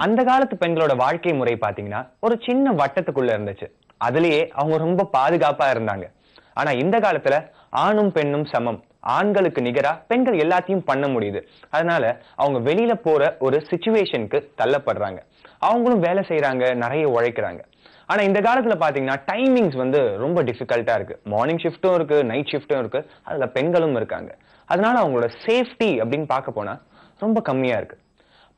அந்த காலத்து பெண்களோட வாழ்க்கை முறை பாத்தீங்கன்னா ஒரு சின்ன வட்டத்துக்குள்ள இருந்துச்சு. அதுலயே அவங்க ரொம்ப பாதுகாப்பா இருந்தாங்க. ஆனா இந்த காலத்துல ஆணும் பெண்ணும் சமம், ஆண்களுக்கு நிகரா பெண்கள் எல்லாத்தையும் பண்ண முடியுது. அதனால அவங்க வெளியில போற ஒரு சிச்சுவேஷனுக்கு தள்ளப்படுறாங்க. அவங்களும் வேலை செய்யறாங்க, நிறைய உழைக்கிறாங்க. ஆனா இந்த காலத்துல பாத்தீங்கன்னா டைமிங்ஸ் ரொம்ப டிஃபிகல்ட்டா இருக்கு. மார்னிங் ஷிஃப்டும் இருக்கு, நைட் ஷிஃப்டும் இருக்கு, அதுல பெண்களும் இருக்காங்க. அதனால அவங்களோட சேஃப்டி அப்படின்னு பார்க்க போனா ரொம்ப கம்மியா இருக்கு.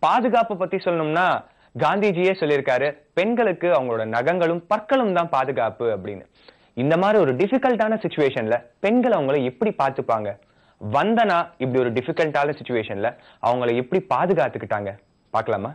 பாதுகாப்பு பத்தி சொல்லணும்னா காந்திஜியே சொல்லியிருக்காரு, பெண்களுக்கு அவங்களோட நகங்களும் பற்களும் தான் பாதுகாப்பு அப்படின்னு. இந்த மாதிரி ஒரு டிஃபிகல்ட்டான சிச்சுவேஷன்ல பெண்கள் அவங்கள எப்படி பார்த்துப்பாங்க? வந்தனா இப்படி ஒரு டிஃபிகல்ட்டான சிச்சுவேஷன்ல அவங்கள எப்படி பாதுகாத்துக்கிட்டாங்க பார்க்கலாமா?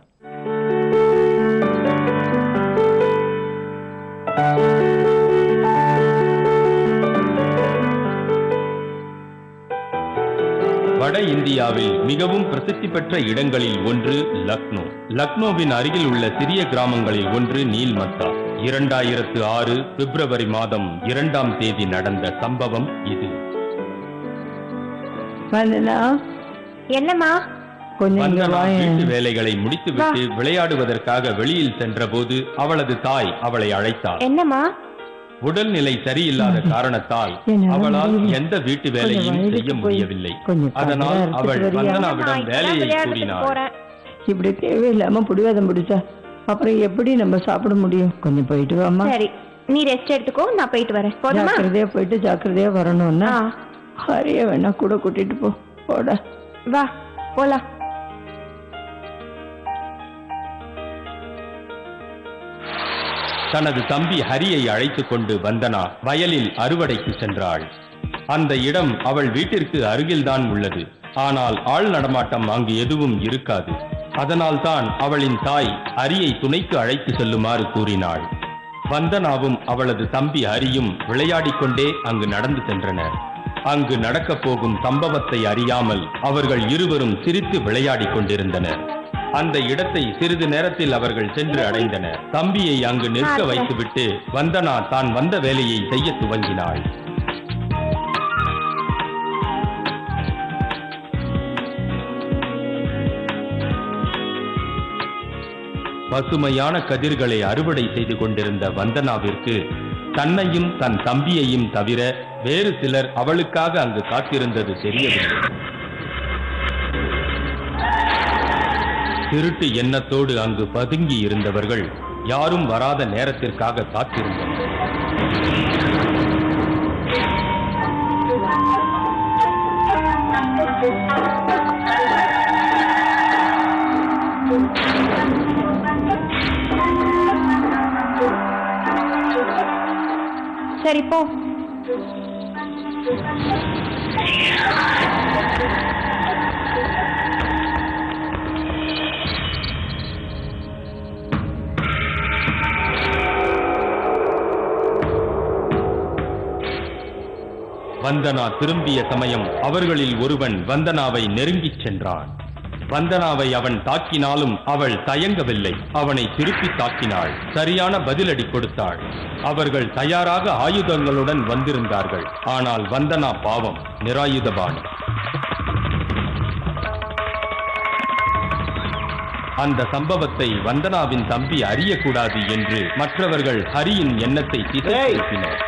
வட இந்தியாவில் மிகவும் பிரசித்தி பெற்ற இடங்களில் ஒன்று லக்னோ. லக்னோவின் அருகில் உள்ள சிறிய கிராமங்களில் ஒன்று நீல்மத்தா. 2006 பிப்ரவரி மாதம் 2ஆம் தேதி நடந்த சம்பவம் இது. என்னம்மா? வீட்டு வேலைகளை முடித்துவிட்டு விளையாடுவதற்காக வெளியில் சென்ற போது அவளது தாய் அவளை அழைத்தார். என்னம்மா? உடல்நிலை சரியில்லாத காரணத்தால் அவளால் எந்த வீட்டு வேலையும் செய்ய முடியவில்லை. அதனால் அவள் வந்தனாவிடம் வேலையை கூறினாள். இப்படி தேவையில்லாம புடிவாதம் பிடிச்சா அப்புறம் எப்படி நம்ம சாப்பிட முடியும்? கொஞ்சம் போயிட்டு வாமா. சரி, நீ ரெஸ்ட் எடுத்துக்கோ, நான் போயிட்டு வரேன். ஜாக்கிரதையா போயிட்டு ஜாக்கிரதையா வரணும்னா ஹரிய வேணா கூட கூட்டிட்டு போட. வா போலாம். தனது தம்பி ஹரியை அழைத்துக் கொண்டு வந்தனா வயலில் அறுவடைக்கு சென்றாள். அந்த இடம் அவள் வீட்டிற்கு அருகில்தான் உள்ளது. ஆனால் ஆள் நடமாட்டம் அங்கு எதுவும் இருக்காது. அதனால் தான் அவளின் தாய் ஹரியை துணைக்கு அழைத்து செல்லுமாறு கூறினாள். வந்தனாவும் அவளது தம்பி ஹரியும் விளையாடிக் கொண்டே அங்கு நடந்து சென்றனர். அங்கு நடக்கப் போகும் சம்பவத்தை அறியாமல் அவர்கள் இருவரும் சிரித்து விளையாடிக் கொண்டிருந்தனர். அந்த இடத்தை சிறிது நேரத்தில் அவர்கள் சென்று அடைந்தனர். தம்பியை அங்கு நிற்க வைத்துவிட்டு வந்தனா தான் வந்த வேலையை செய்ய துவங்கினாள். பசுமையான கதிர்களை அறுவடை செய்து கொண்டிருந்த வந்தனாவிற்கு தன்னையும் தன் தம்பியையும் தவிர வேறு சிலர் அவளுக்காக அங்கு காத்திருந்தது தெரியவில்லை. திருட்டு எண்ணத்தோடு அங்கு பதுங்கி இருந்தவர்கள் யாரும் வராத நேரத்திற்காக காத்திருந்தனர். சரி போ. வந்தனா திரும்பிய சமயம் அவர்களில் ஒருவன் வந்தனாவை நெருங்கிச் சென்றான். வந்தனாவை அவன் தாக்கினாலும் அவள் தயங்கவில்லை. அவனை திருப்பி தாக்கினாள். சரியான பதிலடி கொடுத்தாள். அவர்கள் தயாராக ஆயுதங்களுடன் வந்திருந்தார்கள். ஆனால் வந்தனா பாவம், நிராயுதபாணி. அந்த சம்பவத்தை வந்தனாவின் தம்பி அறியக்கூடாது என்று மற்றவர்கள் ஹரியின் எண்ணத்தை திசைத்திருப்பினர்.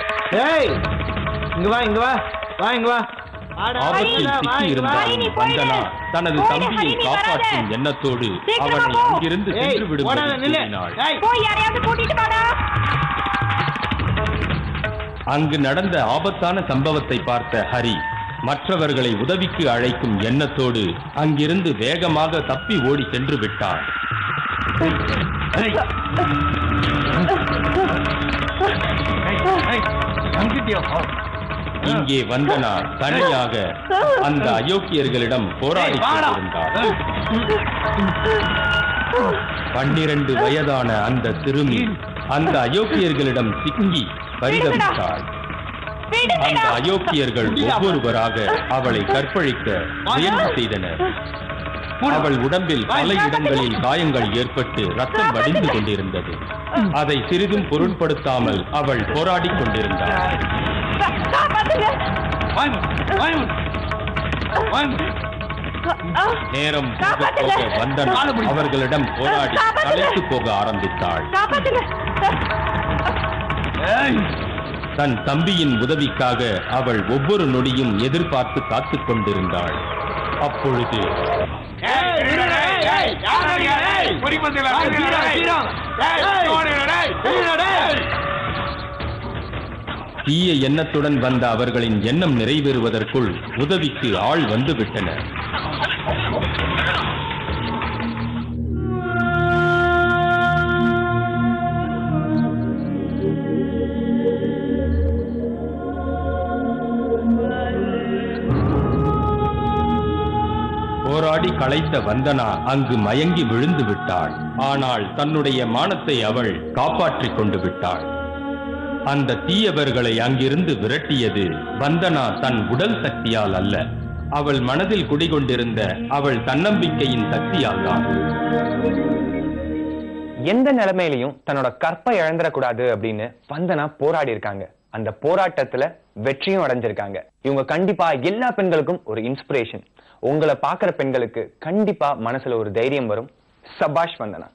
ஆபத்தில் சிக்கியிருந்தாலும் வந்தனா தனது தம்பியை காப்பாற்றும் எண்ணத்தோடு அவனை அங்கிருந்து சென்று விடும்படி கூறினாள். அங்கு நடந்த ஆபத்தான சம்பவத்தை பார்த்த ஹரி மற்றவர்களை உதவிக்கு அழைக்கும் எண்ணத்தோடு அங்கிருந்து வேகமாக தப்பி ஓடி சென்று விட்டார். இங்கே வந்தனா தனியாக அந்த அயோக்கியர்களிடம் போராடி கொண்டிருந்தார். 12 வயதான அந்த சிறுமி அந்த அயோக்கியர்களிடம் சிக்கி பரிதவித்தாள். அந்த அயோக்கியர்கள் ஒவ்வொருவராக அவளை கற்பழிக்க முயற்சி செய்தனர். அவள் உடம்பில் பல இடங்களில் காயங்கள் ஏற்பட்டு ரத்தம் வடிந்து கொண்டிருந்தது. அதை சிறிதும் பொருட்படுத்தாமல் அவள் போராடி கொண்டிருந்தாள். நேரம் போக போக வந்தனா அவர்களிடம் போராடி களைத்து போக ஆரம்பித்தாள். தன் தம்பியின் உதவிக்காக அவள் ஒவ்வொரு நொடியும் எதிர்பார்த்து காத்துக் கொண்டிருந்தாள். அப்பொழுது தீய எண்ணத்துடன் வந்த அவர்களின் எண்ணம் நிறைவேறுவதற்குள் உதவிக்கு ஆள் வந்துவிட்டனர். போராடி களைத்த வந்தனா அங்கு மயங்கி விழுந்து விட்டாள். ஆனால் தன்னுடைய மானத்தை அவள் காப்பாற்றிக் கொண்டு விட்டாள். அந்த தீயவர்களை அங்கிருந்து விரட்டியது வந்தனா தன் உடல் சக்தியால் அல்ல, அவள் மனதில் குடிகொண்டிருந்த அவள் தன்னம்பிக்கையின் சக்தியால் தான். எந்த நிலைமையிலையும் தன்னோட கற்பை இழந்துடக்கூடாது அப்படின்னு வந்தனா போராடி இருக்காங்க. அந்த போராட்டத்துல வெற்றியும் அடைஞ்சிருக்காங்க. இவங்க கண்டிப்பா எல்லா பெண்களுக்கும் ஒரு இன்ஸ்பிரேஷன். உங்களை பாக்குற பெண்களுக்கு கண்டிப்பா மனசுல ஒரு தைரியம் வரும். சபாஷ் வந்தனா.